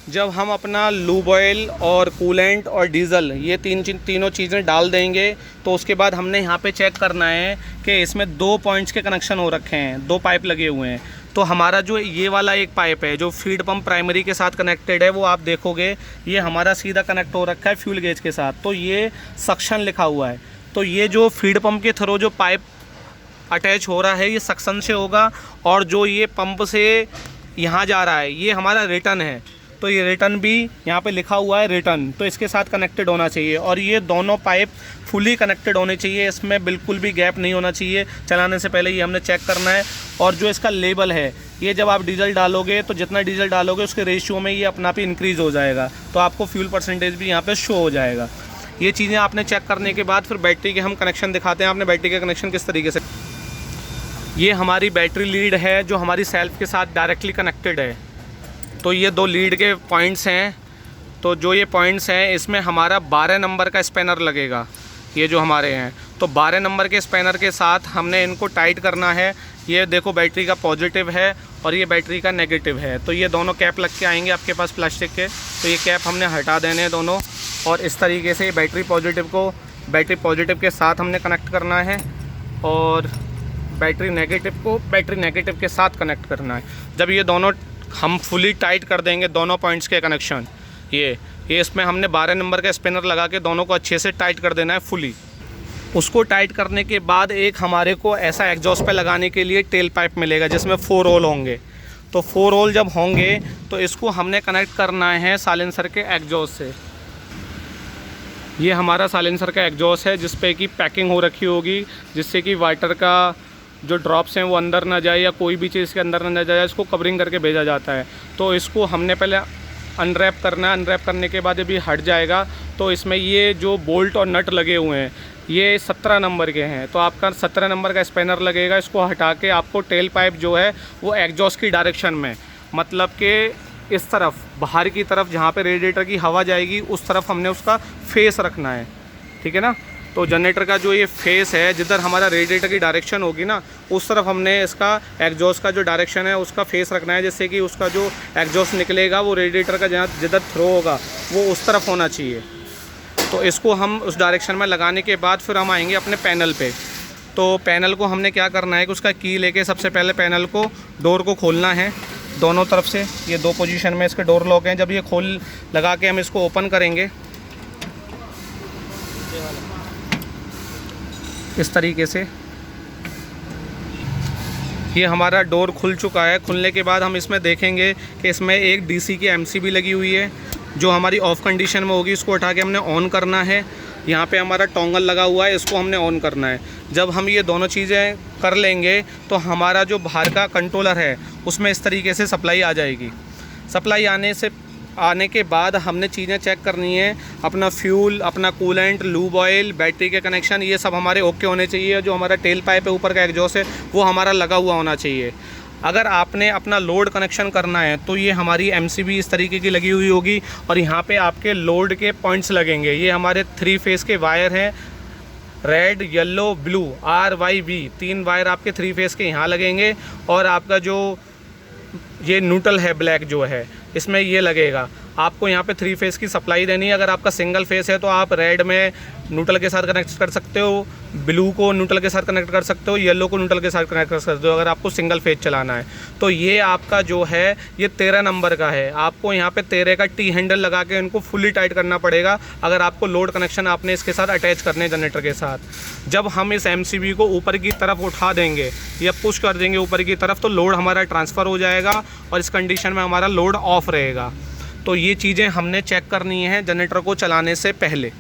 जब हम अपना लूब ऑयल और कूलेंट और डीज़ल ये तीनों चीज़ें डाल देंगे तो उसके बाद हमने यहाँ पे चेक करना है कि इसमें 2 पॉइंट्स के कनेक्शन हो रखे हैं, 2 पाइप लगे हुए हैं। तो हमारा जो ये वाला एक पाइप है जो फीड पंप प्राइमरी के साथ कनेक्टेड है, वो आप देखोगे ये हमारा सीधा कनेक्ट हो रखा है फ्यूल गेज के साथ, तो ये सक्शन लिखा हुआ है। तो ये जो फीड पंप के थ्रू जो पाइप अटैच हो रहा है ये सक्शन से होगा, और जो ये पंप से यहाँ जा रहा है ये हमारा रिटर्न है, तो ये रिटर्न भी यहाँ पे लिखा हुआ है रिटर्न, तो इसके साथ कनेक्टेड होना चाहिए। और ये दोनों पाइप फुली कनेक्टेड होने चाहिए, इसमें बिल्कुल भी गैप नहीं होना चाहिए। चलाने से पहले ये हमने चेक करना है। और जो इसका लेवल है, ये जब आप डीजल डालोगे तो जितना डीजल डालोगे उसके रेशियो में ये अपना भी इंक्रीज़ हो जाएगा, तो आपको फ्यूल परसेंटेज भी यहाँ पर शो हो जाएगा। ये चीज़ें आपने चेक करने के बाद फिर बैटरी के हम कनेक्शन दिखाते हैं। आपने बैटरी के कनेक्शन किस तरीके से, ये हमारी बैटरी लीड है जो हमारी सेल्फ के साथ डायरेक्टली कनेक्टेड है। तो ये 2 लीड के पॉइंट्स हैं, तो जो ये पॉइंट्स हैं इसमें हमारा 12 नंबर का स्पैनर लगेगा, ये जो हमारे हैं। तो 12 नंबर के स्पैनर के साथ हमने इनको टाइट करना है। ये देखो बैटरी का पॉजिटिव है और ये बैटरी का नेगेटिव है, तो ये दोनों कैप लग के आएंगे आपके पास प्लास्टिक के, तो ये कैप हमने हटा देने हैं दोनों। और इस तरीके से बैटरी पॉजिटिव के साथ हमने कनेक्ट करना है और बैटरी नेगेटिव को बैटरी नेगेटिव के साथ कनेक्ट करना है। जब ये दोनों हम फुली टाइट कर देंगे दोनों पॉइंट्स के कनेक्शन, ये इसमें हमने 12 नंबर का स्पिनर लगा के दोनों को अच्छे से टाइट कर देना है फुली। उसको टाइट करने के बाद एक हमारे को ऐसा एग्जॉस्ट पे लगाने के लिए टेल पाइप मिलेगा जिसमें 4 होल होंगे। तो 4 होल जब होंगे तो इसको हमने कनेक्ट करना है साइलेंसर के एग्जॉस्ट से। ये हमारा साइलेंसर का एग्जॉस्ट है जिस पे कि पैकिंग हो रखी होगी, जिससे कि वाटर का जो ड्रॉप्स हैं वो अंदर ना जाए या कोई भी चीज़ के अंदर ना जाए, इसको कवरिंग करके भेजा जाता है। तो इसको हमने पहले अनरैप करना है, अनरैप करने के बाद जब ये हट जाएगा तो इसमें ये जो बोल्ट और नट लगे हुए हैं ये 17 नंबर के हैं, तो आपका 17 नंबर का स्पैनर लगेगा। इसको हटा के आपको टेल पाइप जो है वो एग्जॉस्ट की डायरेक्शन में, मतलब कि इस तरफ बाहर की तरफ जहाँ पे रेडिएटर की हवा जाएगी उस तरफ हमने उसका फेस रखना है, ठीक है ना। तो जनरेटर का जो ये फेस है, जिधर हमारा रेडिएटर की डायरेक्शन होगी ना उस तरफ हमने इसका एग्जॉस्ट का जो डायरेक्शन है उसका फेस रखना है, जिससे कि उसका जो एग्जॉस्ट निकलेगा वो रेडिएटर का जहाँ जिधर थ्रो होगा वो उस तरफ होना चाहिए। तो इसको हम उस डायरेक्शन में लगाने के बाद फिर हम आएंगे अपने पैनल पे। तो पैनल को हमने क्या करना है कि उसका की लेके सबसे पहले पैनल को डोर को खोलना है दोनों तरफ से। ये 2 पोजीशन में इसके डोर लॉक हैं। जब ये खोल लगा के हम इसको ओपन करेंगे इस तरीके से, ये हमारा डोर खुल चुका है। खुलने के बाद हम इसमें देखेंगे कि इसमें एक डीसी की एमसीबी लगी हुई है जो हमारी ऑफ़ कंडीशन में होगी, इसको उठा के हमने ऑन करना है। यहाँ पे हमारा टोंगल लगा हुआ है, इसको हमने ऑन करना है। जब हम ये दोनों चीज़ें कर लेंगे तो हमारा जो बाहर का कंट्रोलर है उसमें इस तरीके से सप्लाई आ जाएगी। सप्लाई आने के बाद हमने चीज़ें चेक करनी है, अपना फ्यूल, अपना कूलेंट, लूब ऑयल, बैटरी के कनेक्शन, ये सब हमारे ओके होने चाहिए। जो हमारा टेल पाइप है ऊपर का एग्जॉस्ट है वो हमारा लगा हुआ होना चाहिए। अगर आपने अपना लोड कनेक्शन करना है तो ये हमारी एमसीबी इस तरीके की लगी हुई होगी और यहाँ पे आपके लोड के पॉइंट्स लगेंगे। ये हमारे 3 फेस के वायर हैं, red, yellow, blue, RYB 3 wire आपके 3 फेस के यहाँ लगेंगे। और आपका जो ये न्यूट्रल है ब्लैक जो है इसमें ये लगेगा। आपको यहाँ पे 3 फेस की सप्लाई देनी है। अगर आपका सिंगल फेस है तो आप रेड में न्यूट्रल के साथ कनेक्ट कर सकते हो, ब्लू को न्यूट्रल के साथ कनेक्ट कर सकते हो, येलो को न्यूट्रल के साथ कनेक्ट कर सकते हो अगर आपको सिंगल फेज चलाना है। तो ये आपका जो है ये 13 नंबर का है। आपको यहाँ पे 13 का T हैंडल लगा के इनको फुली टाइट करना पड़ेगा अगर आपको लोड कनेक्शन आपने इसके साथ अटैच करने जनरेटर के साथ। जब हम इस एमसीबी को ऊपर की तरफ उठा देंगे या पुश कर देंगे ऊपर की तरफ तो लोड हमारा ट्रांसफ़र हो जाएगा और इस कंडीशन में हमारा लोड ऑफ रहेगा। तो ये चीज़ें हमने चेक करनी है जनरेटर को चलाने से पहले।